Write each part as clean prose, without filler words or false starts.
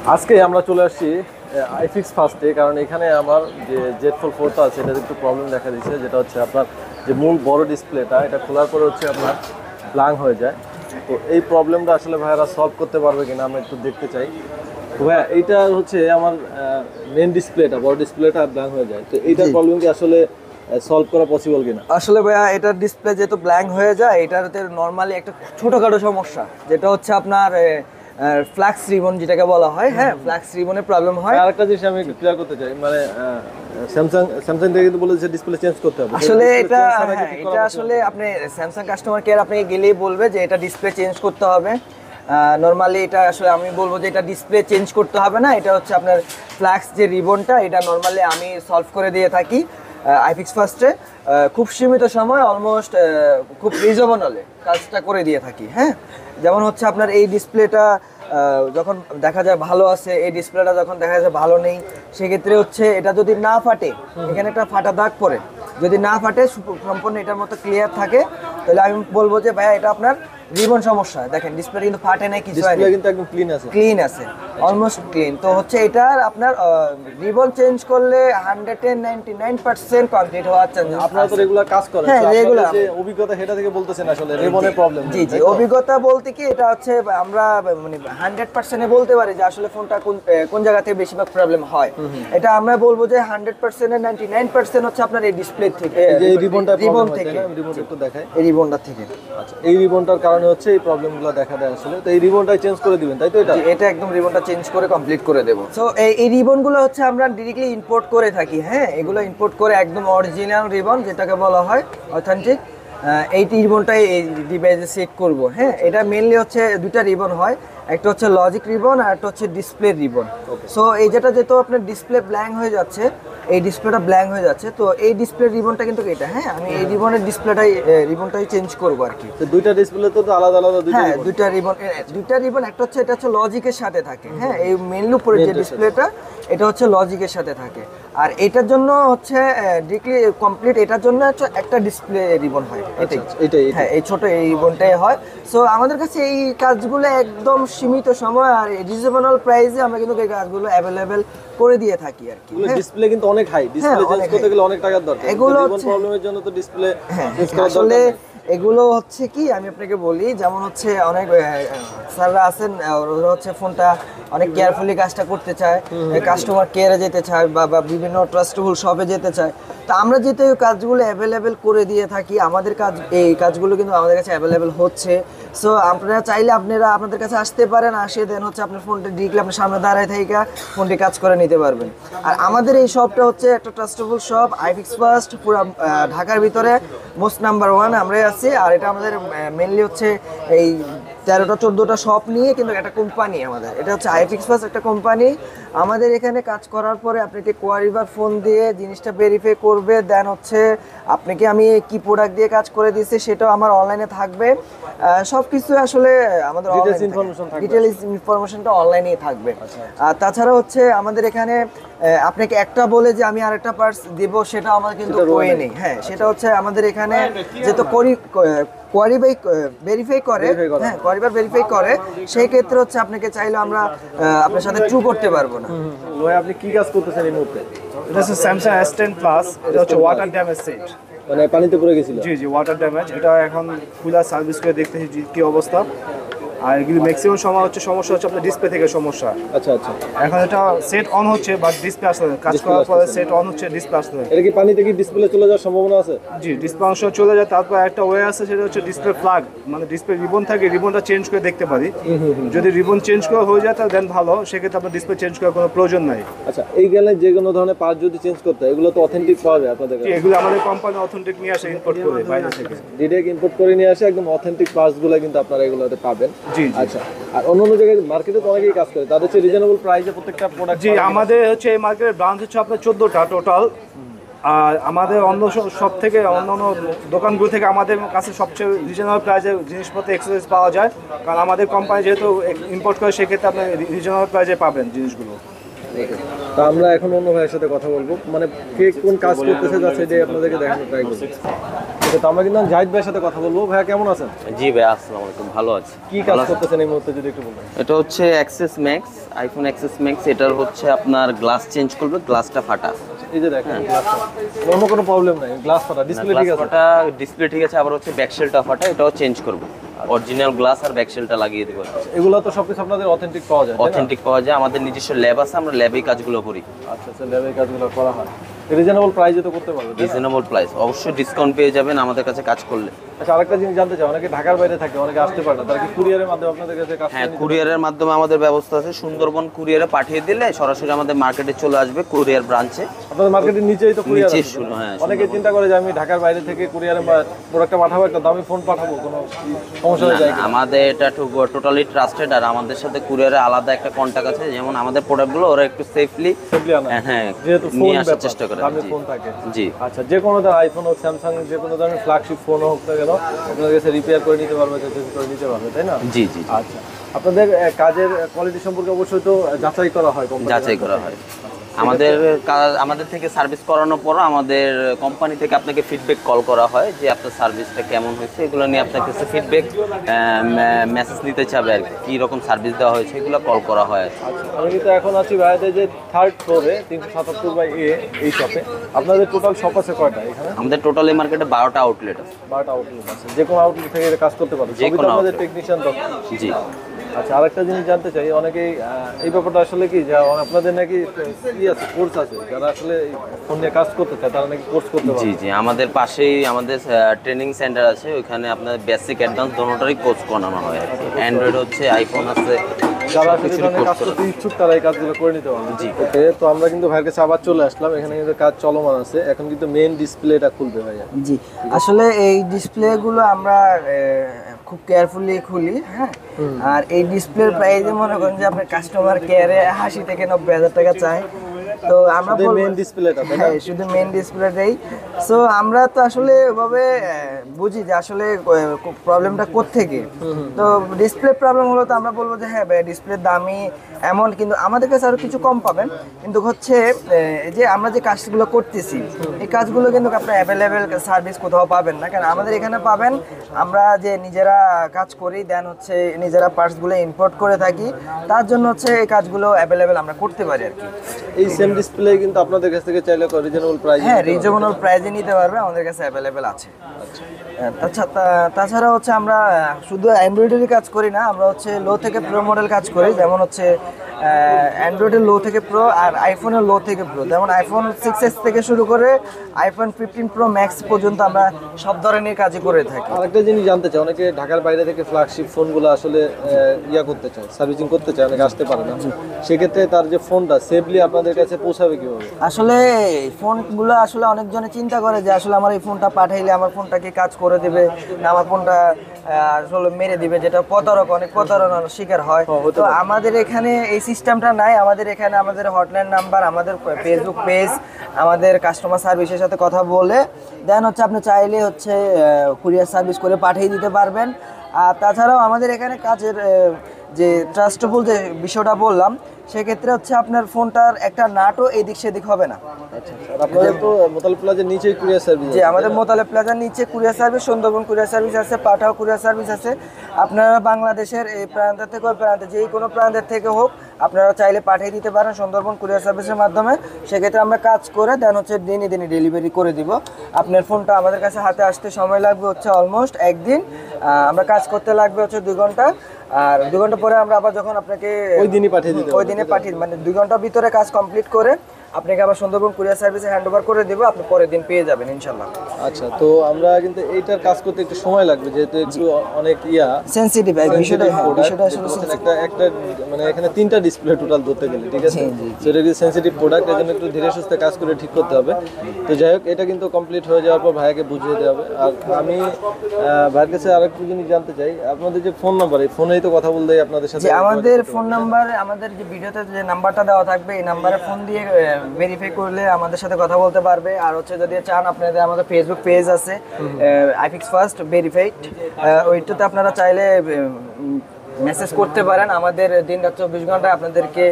আজকে আমরা চলে আসছি আইফিক্স ফার্স্টে, কারণ এখানে আমার যে জেড ফোল্ড 4টা আছে এটাতে একটু প্রবলেম দেখা দিচ্ছে, যেটা হচ্ছে আপনার যে মূল বড় ডিসপ্লেটা এটা খোলার পরে হচ্ছে আপনার ব্ল্যাঙ্ক হয়ে যায়। তো এই প্রবলেমটা আসলে ভাইয়ারা সলভ করতে পারবে কিনা আমরা একটু দেখতে চাই। তো ভাইয়া এইটা হচ্ছে আমার মেন ডিসপ্লেটা, বড় ডিসপ্লেটা ব্ল্যাঙ্ক হয়ে যায়, তো এইটার প্রবলেম কি আসলে সলভ করা পসিবল কিনা? আসলে ভাইয়া এটার ডিসপ্লে যেহেতু ব্ল্যাঙ্ক হয়ে যায়, এটাতে নর্মালি একটা ছোটখাটো সমস্যা, যেটা হচ্ছে আপনার ফ্ল্যাক্স রিবন যেটাকে বলা হয়। হ্যাঁ, ফ্ল্যাক্স রিবনের প্রবলেম হয়। আরেকটা জিনিস আমি একটু ক্লিয়ার করতে চাই, মানে স্যামসাং থেকে কিন্তু বলেছে ডিসপ্লে চেঞ্জ করতে হবে। আসলে এটা এটা আসলে আপনি স্যামসাং কাস্টমার কেয়ার আপনি গেলেই বলবে যে এটা ডিসপ্লে চেঞ্জ করতে হবে। নর্মালি এটা আসলে আমি বলবো যে এটা ডিসপ্লে চেঞ্জ করতে হবে না, এটা হচ্ছে আপনার ফ্ল্যাক্স যে রিবনটা, এটা নর্মালি আমি সলভ করে দিয়ে থাকি আইফিক্স ফার্স্টে। খুব সীমিত সময়, অলমোস্ট খুব রিজনেবলে কাজটা করে দিয়ে থাকি। হ্যাঁ, যেমন হচ্ছে আপনার এই ডিসপ্লেটা যখন দেখা যায় ভালো আছে, এই ডিসপ্লেটা যখন দেখা যায় ভালো নেই, সেক্ষেত্রে হচ্ছে এটা যদি না ফাটে, এখানে একটা ফাটা দাগ পড়ে, যদি না ফাটে সম্পূর্ণ এটার মতো ক্লিয়ার থাকে, তাহলে আমি বলবো যে ভাইয়া এটা আপনার রিবন সমস্যা। দেখেন ডিসপ্লে কিন্তু ফাটে নাই, কিছু হয় না, ডিসপ্লে কিন্তু একদম ক্লিন আছে, অলমোস্ট ক্লিন। তো হচ্ছে এটার আপনার রিবন চেঞ্জ করলে 199% কমপ্লিট হওয়ার চান্স। আপনারা তো রেগুলার কাজ করেন, হ্যাঁ, তো রেগুলার যে অভিজ্ঞতা সেটা থেকে বলতেছেন আসলে রিবনের প্রবলেম। জি জি, অভিজ্ঞতা বলতে কি এটা হচ্ছে আমরা মানে 100% বলতে পারি যে আসলে ফোনটা কোন জায়গা থেকে বেশিরভাগ প্রবলেম হয়। এটা আমরা বলবো যে 100% এর 99% হচ্ছে আপনার এই ডিসপ্লে থেকে, এই রিবনটা রিবন থেকে, রিবনটা একটু দেখায়, এই রিবনটা থেকে। আচ্ছা, এই রিবনটার কারণে হচ্ছে এই প্রবলেমগুলো দেখা দেয় আসলে। তো এই রিবনটাই চেঞ্জ করে দিবেন, তাই তো? এটা একদম রিবনটা চেঞ্জ করে কমপ্লিট করে দেব। সো এই রিবনগুলো হচ্ছে আমরা ডিরেক্টলি ইম্পোর্ট করে থাকি। হ্যাঁ, এগুলো ইম্পোর্ট করে একদম অরিজিনাল রিবন যেটাকে বলা হয় অথেন্টিক, এই রিবনটাই এই ডিভাইসে সেট করব। হ্যাঁ, এটা মেইনলি হচ্ছে দুইটা রিবন হয়, একটা হচ্ছে লজিক রিবন আর একটা হচ্ছে ডিসপ্লে রিবন। সো এই যেহেতু আপনার ডিসপ্লে ব্ল্যাঙ্ক হয়ে যাচ্ছে, এই ডিসপ্লেটা ব্ল্যাঙ্ক হয়ে যাচ্ছে, তো এই ডিসপ্লে রিবনটা কিন্তু এটা, হ্যাঁ আমি এই রিবনের রিবনটাই চেঞ্জ করবো আর কি। তো দুইটা ডিসপ্লে তো আলাদা আলাদা, হ্যাঁ, দুইটা রিবন একটা হচ্ছে এটা হচ্ছে লজিকের সাথে থাকে। হ্যাঁ, এই মেইনলি উপরে যে ডিসপ্লেটা এটা হচ্ছে লজিকের সাথে থাকে, আর এটার জন্য হচ্ছে ডিরেক্টলি কমপ্লিট, এটার জন্য হচ্ছে একটা ডিসপ্লে রিবন হয়। এটাই হ্যাঁ, এই ছোট এই রিবনটাই হয়। সো আমাদের কাছে এই কাজগুলো একদম সীমিত সময় আর রিজনেবল প্রাইসে আমরা কিন্তু এই কাজগুলো অ্যাভেলেবেল করে দিয়ে থাকি আর কি। ডিসপ্লে কিন্তু অনেক হাই, ডিসপ্লে চেঞ্জ করতে গেলে অনেক টাকার দরকার। এগুলো রিবন প্রবলেমের জন্য তো ডিসপ্লে চেঞ্জ করা আসলে দরকার। এগুলো হচ্ছে কি আমি আপনাকে বলি, যেমন হচ্ছে অনেক স্যাররা আছেন, ওরা হচ্ছে ফোনটা অনেক কেয়ারফুলি কাজটা করতে চায়, কাস্টমার কেয়ারে যেতে চায় বা বিভিন্ন ট্রাস্টেবল শপে যেতে চায়। তো আমরা যেহেতু এই কাজগুলো অ্যাভেলেবেল করে দিয়ে থাকি, আমাদের এই কাজগুলো কিন্তু আমাদের কাছে অ্যাভেলেবেল হচ্ছে। সো আপনারা চাইলে আপনাদের কাছে আসতে পারেন, আসে দেন হচ্ছে আপনার ফোনটা ডিরেক্টলি আপনার সামনে দাঁড়ায় থেকে ফোনটি কাজ করে নিতে পারবেন। আর আমাদের এই শপটা হচ্ছে একটা ট্রাস্টেবল শপ, আইফিক্স ফার্স্ট, পুরো ঢাকার ভিতরে মোস্ট নাম্বার 1 আমরাই আছি। আর এটা আমাদের মেনলি হচ্ছে এই 13টা-14টা শপ নিয়ে কিন্তু একটা কোম্পানি আমাদের, এটা হচ্ছে আইফিক্স ফার্স্ট একটা কোম্পানি। আমাদের এখানে কাজ করার পরে আপনাকে কোয়ারিবার ফোন দিয়ে জিনিসটা ভেরিফাই করবে, দেন হচ্ছে আপনাকে আমি কি প্রোডাক্ট দিয়ে কাজ করে দিচ্ছি সেটাও আমার অনলাইনে থাকবে। সব কিছু আসলে আমাদের ডিটেইলস ইনফরমেশনটা অনলাইনেই থাকবে। আর তাছাড়া হচ্ছে আমাদের এখানে আপনাকে একটা বলে যে আমি আরেকটা পার্টস দেব, সেটা আমাদের কিন্তু ওয়ে নেই। হ্যাঁ, সেটা হচ্ছে আমাদের এখানে যেহেতু ভেরিফাই করে, হ্যাঁ কোয়ারিবার ভেরিফাই করে, সেই ক্ষেত্রে হচ্ছে আপনাকে চাইলে আমরা আপনার সাথে ট্রু করতে পারবো না। ভাই আপনি কি কাজ করতেছেন এই মুহূর্তে? এটা হচ্ছে স্যামসাং S10 প্লাস, এটা হচ্ছে ওয়াটার ড্যামেজ সেট। মানে পানিতে পড়ে গেছিল? জি জি, ওয়াটার ড্যামেজ। এটা এখন খুলা সার্ভিস করে দেখতেছি কি অবস্থা। আর এগুলো ম্যাক্সিমাম সমস্যা হচ্ছে আপনার ডিসপ্লে থেকে সমস্যা। আচ্ছা আচ্ছা, এখন এটা সেট অন হচ্ছে বাট ডিসপ্লে আসছে না, কাজ করার পরে সেট অন হচ্ছে, ডিসপ্লে আসছে না। এটা কি পানিতে কি ডিসপ্লে চলে যাওয়ার সম্ভাবনা আছে? জি, ডিসপ্লে অংশ চলে যায়। তারপর একটা ওয়ে আছে, সেটা হচ্ছে ডিসপ্লে প্লাগ, মানে ডিসপ্লে রিবন থাকে, রিবনটা চেঞ্জ করে দেখতে পারি। যদি রিবন চেঞ্জ করা হয়ে যায় তাহলে দেন ভালো, সেক্ষেত্রে আপনার ডিসপ্লে চেঞ্জ করার কোনো প্রয়োজন নাই। আচ্ছা, এই গেলে যে কোনো ধরনের পার্ট যদি চেঞ্জ করতে হয়, এগুলো তো অথেন্টিক পাওয়া যায় আপনাদের কাছে? এগুলো আমাদের কোম্পানি অথেন্টিক নিয়ে আসে, ইম্পোর্ট করে বাইরে থেকে ডিরেক্ট ইম্পোর্ট করে নিয়ে আসে, একদম অথেন্টিক পার্টসগুলো কিন্তু আপনারা এগুলোতে পাবেন। জি। আচ্ছা, আর অন্য জায়গায় মার্কেটে তো অনেকেই কাজ করে, তাদের হচ্ছে রিজনেবল প্রাইসে প্রত্যেকটা প্রোডাক্ট। জি, আমাদের হচ্ছে এই মার্কেটের ব্রাঞ্চ হচ্ছে আপনার 14টা টোটাল। আর আমাদের অন্য সব থেকে অন্যান্য দোকানগুলো থেকে আমাদের কাছে সবচেয়ে রিজনেবল প্রাইসে জিনিসপত্র এক্সেসরিজ পাওয়া যায়, কারণ আমাদের কোম্পানি যেহেতু ইম্পোর্ট করে, সেক্ষেত্রে আপনি রিজনেবল প্রাইসে পাবেন জিনিসগুলো। তো আমরা এখন অন্য ভাইয়ের সাথে কথা বলবো, মানে কে কোন কাজ করতেছে যাচ্ছে এটাই আপনাদেরকে দেখানোর ট্রাই করবো। ঠিক আছে, তো আমরা কিন্তু জাহিদ ভাইয়ের সাথে কথা বলবো। ভাইয়া কেমন আছেন? জি ভাই, আসসালামু আলাইকুম, ভালো আছি। কি কাজ করতেছেন এই মুহূর্তে যদি একটু বলতেন? এটা হচ্ছে access max, iPhone access max. এটার হচ্ছে আপনার গ্লাস চেঞ্জ করবে, গ্লাসটা ফাটা। এই যে দেখেন গ্লাসটা, অন্য কোনো প্রবলেম নাই, গ্লাস ফাটা, ডিসপ্লে ঠিক আছে? ফাটা, ডিসপ্লে ঠিক আছে, আবার হচ্ছে ব্যাকশেলটা ফাটা, এটাও চেঞ্জ করব। অরিজিনাল গ্লাস আর ব্যাকশেলটা লাগিয়ে দেবো। এগুলো তো সবকিছু আপনাদের অথেন্টিক পাওয়া যায়? অথেন্টিক পাওয়া যায়, আমাদের নিজস্ব ল্যাব আছে, আমরা ল্যাবেই কাজগুলো করি। আচ্ছা আচ্ছা, ল্যাবে কাজগুলো করা হয়, রিজনেবল প্রাইসে তো করতে পারবে? রিজনেবল প্রাইস, অবশ্যই ডিসকাউন্ট পেয়ে যাবেন আমাদের কাছে কাজ করলে। আচ্ছা, আরেকটা জিনিস জানতে চাই, অনেকে ঢাকার বাইরে থাকে, অনেকে আসতে পারে না, তারা কি কুরিয়ারের মাধ্যমে আপনাদের কাছে কাজ হ্যাঁ, করে নিতে কুরিয়ারের মাধ্যমে আমাদের ব্যবস্থা আছে। সুন্দরবন কুরিয়ারে পাঠিয়ে দিলে সরাসরি আমাদের মার্কেটে চলে আসবে, কুরিয়ার ব্রাঞ্চে। পারে? আপনাদের মার্কেটের নিচেই তো কুরিয়ার নিচেই আছে। শুরু, হ্যাঁ, অনেকে চিন্তা করে যে আমি ঢাকার বাইরে থেকে কুরিয়ারে প্রোডাক্টটা পাঠাবো, একটা দামি ফোন পাঠাবো, কোনো সমস্যা হয়ে যায়? আমাদের এটা টোটালি ট্রাস্টেড, আর আমাদের সাথে কুরিয়ারে আলাদা একটা কন্টাক্ট আছে। যেমন আমাদের প্রোডাক্টগুলো ওরা একটু সেফলি হ্যাঁ, হ্যাঁ যেহেতু ফোন নিয়ে আসার ব্যাপার, চেষ্টা করে। দামি জি ফোন থাকে। জি আচ্ছা, যে কোনো ধরনের আইফোন হোক, স্যামসাং, যে কোনো ধরনের ফ্ল্যাগশিপ ফোন হোক না কেন, আপনাদের কাছে রিপেয়ার করে নিতে পারবে, চেঞ্জ করে নিতে পারবে, তাই না? জি জি আচ্ছা, আপনাদের কাজের কোয়ালিটি সম্পর্কে অবশ্যই তো যাচাই করা হয়, কোম্পানি যাচাই করা হয়। আমাদের থেকে সার্ভিস করানোর পর আমাদের কোম্পানি থেকে আপনাকে ফিডব্যাক কল করা হয় যে আপনার সার্ভিসটা কেমন হয়েছে, এগুলো নিয়ে আপনার কাছে ফিডব্যাক মেসেজ নিতে চাবে আর কি রকম সার্ভিস দেওয়া হয়েছে, এগুলো কল করা হয়। আচ্ছা, আমি কিন্তু এখন আছি ভাইয়াদের যে 3rd ফ্লোরে 377/A এই শপে। আপনাদের টোটাল শপ আছে কয়টা এখানে? আমাদের টোটাল এই মার্কেটে 12টা আউটলেট আছে। 12টা আউটলেট আছে, যে কোনো আউটলেট থেকে এটা কাজ করতে পারবে, যে সবই তো কোনো আপনাদের outlet। টেকনিশিয়ান তো? জি আচ্ছা, আরেকটা জিনিস জানতে চাই, অনেকেই এই ব্যাপারটা আসলে কি যে আপনাদের নাকি কি আছে, কোর্স আছে, যারা আসলে ফোন নিয়ে কাজ করতে চায় তারা নাকি কোর্স করতে পারে? জি জি, আমাদের পাশেই আমাদের ট্রেনিং সেন্টার আছে, ওইখানে আপনার বেসিক অ্যাডভান্স দোনোটারই কোর্স করানো হয় আর কি। অ্যান্ড্রয়েড হচ্ছে, আইফোন আছে, যারা আসলে কিছুরই ধরনের কাজ course করতে ইচ্ছুক তারা এই কাজগুলো করে নিতে পারবে। জি। ওকে, তো আমরা কিন্তু ভাইয়ের কাছে আবার চলে আসলাম, এখানে কিন্তু কাজ চলমান আছে, এখন কিন্তু মেইন ডিসপ্লেটা খুলবে ভাইয়া। জি, আসলে এই ডিসপ্লেগুলো আমরা খুব কেয়ারফুলি খুলি, হ্যাঁ। আর এই ডিসপ্লের প্রাইসে মনে করেন যে আপনার কাস্টমার কেয়ারে 80 থেকে 90,000 টাকা চায়। তো আমরা শুধু বলবো মেইন ডিসপ্লেটা, তাই না? হ্যাঁ, শুধু মেইন ডিসপ্লেটাই। সো আমরা তো আসলে এভাবে বুঝি যে আসলে প্রবলেমটা কোত্থেকে। তো ডিসপ্লে প্রবলেম হলো তো আমরা বলবো যে হ্যাঁ ভাই, ডিসপ্লের দামি এমন, কিন্তু আমাদের কাছে আরো কিছু কম পাবেন। কিন্তু হচ্ছে এই যে আমরা যে কাজগুলো করতেছি, এই কাজগুলো কিন্তু আপনার অ্যাভেলেবেল সার্ভিস কোথাও পাবেন না, কারণ আমাদের এখানে পাবেন আমরা যে নিজেরা কাজ করি, দেন হচ্ছে নিজেরা পার্টসগুলো ইম্পোর্ট করে থাকি, তার জন্য হচ্ছে এই কাজগুলো অ্যাভেলেবেল আমরা করতে পারি আর কি। এই সেম ডিসপ্লে কিন্তু আপনাদের কাছ থেকে চাইলে রিজনেবল প্রাইস? হ্যাঁ, রিজনেবল প্রাইসে নিতে পারবে, আমাদের কাছে অ্যাভেলেবেল আছে। তাছাড়া হচ্ছে আমরা শুধু এমব্রয়ডারি কাজ করি না, আমরা হচ্ছে লো থেকে প্রো মডেল কাজ করি। যেমন হচ্ছে অ্যান্ড্রয়েডের লো থেকে প্রো আর আইফোনের লো থেকে প্রো, যেমন আইফোন 6s থেকে শুরু করে আইফোন 15 প্রো ম্যাক্স পর্যন্ত আমরা সব ধরনের কাজই করে থাকি। আরেকটা জিনিস জানতে চাই, অনেকে ঢাকার বাইরে থেকে ফ্ল্যাগশিপ ফোনগুলো আসলে করতে চায়, সার্ভিসিং করতে চায়, অনেকে আসতে পারে না, সেক্ষেত্রে তার যে ফোনটা সেফলি আপনাদের কাছে পৌঁছাবে কিভাবে? আসলে ফোনগুলো আসলে অনেকজনে চিন্তা করে যে আসলে আমার এই ফোনটা পাঠাইলে আমার ফোনটা কি কাজ করে দেবে না আমার ফোনটা আসলে মেরে দিবে, যেটা অনেক প্রতারণার শিকার হয়। তো আমাদের এখানে এই সিস্টেমটা নাই। আমাদের এখানে আমাদের হটলাইন নাম্বার, আমাদের ফেসবুক পেজ, আমাদের কাস্টমার সার্ভিসের সাথে কথা বলে দেন হচ্ছে আপনি চাইলে হচ্ছে কুরিয়ার সার্ভিস করে পাঠিয়ে দিতে পারবেন। আর তাছাড়াও আমাদের এখানে কাজের যে ট্রাস্টেবল যে বিষয়টা বললাম, সেক্ষেত্রে হচ্ছে আপনার ফোনটার একটা নাটও এদিক সেদিক হবে না। আচ্ছা, আর আপনাদের তো মোতালেব প্লাজার নিচেই কুরিয়ার সার্ভিস? যে আমাদের মোতালেব প্লাজার নিচে courier service, Sundarban courier service আছে, পাঠাও কুরিয়ার সার্ভিস আছে। আপনারা বাংলাদেশের এই প্রান্ত থেকে ওই প্রান্তে, যেই কোনো প্রান্তের থেকে হোক, আপনারা চাইলে পাঠিয়ে দিতে পারেন সুন্দরবন কুরিয়ার সার্ভিসের মাধ্যমে। সেক্ষেত্রে আমরা কাজ করে দেন হচ্ছে দিনে দিনে ডেলিভারি করে দিব। আপনার ফোনটা আমাদের কাছে হাতে আসতে সময় লাগবে হচ্ছে অলমোস্ট একদিন, আমরা কাজ করতে লাগবে হচ্ছে 2 ঘন্টা। আর 2 ঘন্টা পরে আমরা আবার যখন আপনাকে ওই দিনই পাঠিয়ে দিতে ওই দিনে পাঠিয়ে, মানে 2 ঘন্টার ভিতরে কাজ কমপ্লিট করে আপনাকে আবার সুন্দরবন কুরিয়ার সার্ভিসে হ্যান্ড ওভার করে দেবো, আপনি পরের দিন পেয়ে যাবেন ইনশাল্লাহ। আচ্ছা, তো আমরা কিন্তু এইটার কাজ করতে একটু সময় লাগবে, যেহেতু একটু অনেক সেনসিটিভ বিষয়টা আসলে একটা মানে এখানে 3টা ডিসপ্লে টোটাল ধরতে গেলে, ঠিক আছে, সেটা কি সেনসিটিভ প্রোডাক্ট, এর জন্য একটু ধীরে সুস্থে কাজ করে ঠিক করতে হবে। তো যাই হোক, এটা কিন্তু কমপ্লিট হয়ে যাওয়ার পর ভাইয়াকে বুঝিয়ে দেওয়া হবে। আর আমি ভাইয়ের কাছে আরেকটু জিনিস জানতে চাই, আপনাদের যে ফোন নাম্বার, এই ফোনেই তো কথা বলতে আপনাদের সাথে? আমাদের ফোন নাম্বার, আমাদের যে ভিডিওতে যে নাম্বারটা দেওয়া থাকবে, এই নাম্বারে ফোন দিয়ে ভেরিফাই করলে আমাদের সাথে কথা বলতে পারবে। আর হচ্ছে যদি চান, আপনাদের আমাদের ফেসবুক পেজ আছে আইফিক্স ফার্স্ট ভেরিফাইড, ওইটাতে আপনারা চাইলে মেসেজ করতে পারেন। আমাদের দিনরাত 24 ঘন্টা আপনাদেরকে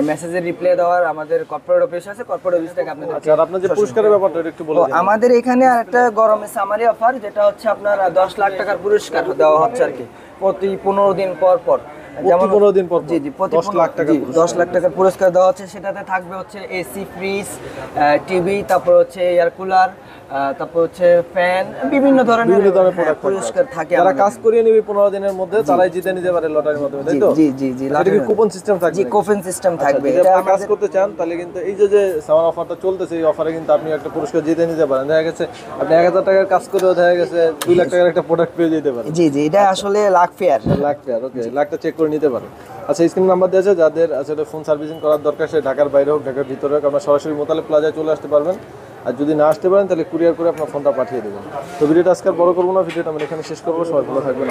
মেসেজের রিপ্লাই দেওয়ার আমাদের কর্পোরেট অফিস আছে, কর্পোরেট অফিস থেকে আপনাদের আচ্ছা, আর আপনার যে পুরস্কারের ব্যাপারটা এটা একটু বলে দিন। আমাদের এখানে আরেকটা গরমে সামারি অফার, যেটা হচ্ছে আপনার 10 লাখ টাকার পুরস্কার দেওয়া হচ্ছে আর কি, প্রতি 15 দিন পর পর। প্রতি 15 দিন পর পর? জি জি, প্রতি 10 লাখ টাকা 10 লাখ টাকার পুরস্কার দেওয়া হচ্ছে। সেটাতে থাকবে হচ্ছে এসি, ফ্রিজ, টিভি, তারপর হচ্ছে এয়ার কুলার, তারপর হচ্ছে ফ্যান, বিভিন্ন ধরনের প্রোডাক্ট পুরস্কার থাকে। যারা আমাদের। কাজ করিয়ে নিবে 15 দিনের মধ্যে তারাই জিতে নিতে পারে লটারির মাধ্যমে, তাই তো? জি জি জি, এটা কি কুপন সিস্টেম থাকবে? জি, কুপন সিস্টেম থাকবে। এটা এটা কাজ করতে চান তাহলে কিন্তু এই যে সামার অফারটা চলতেছে, এই অফারে কিন্তু আপনি একটা পুরস্কার জিতে নিতে পারেন। দেখা গেছে আপনি 1000 টাকার কাজ করেও দেখা গেছে 2 লাখ টাকার একটা প্রোডাক্ট পেয়ে যেতে পারেন। জি জি, এটা আসলে লাখ ফেয়ার। লাখ টাকা, ওকে, লাখটা চেক করে নিতে পারেন। আচ্ছা, স্ক্রিন নাম্বার দিয়েছে, যাদের আসলে ফোন সার্ভিসিং করার দরকার সে ঢাকার বাইরে হোক ঢাকার ভিতরে হোক, আপনার সরাসরি মোতালেব প্লাজায় চলে আসতে পারবেন। আর যদি না আসতে পারেন তাহলে কুরিয়ার করে আপনার ফোনটা পাঠিয়ে দেবেন। তো ভিডিওটা আজকে আর বড় করবো না, ভিডিওটা আমরা এখানে শেষ করবো। সবাই ভালো থাকবেন।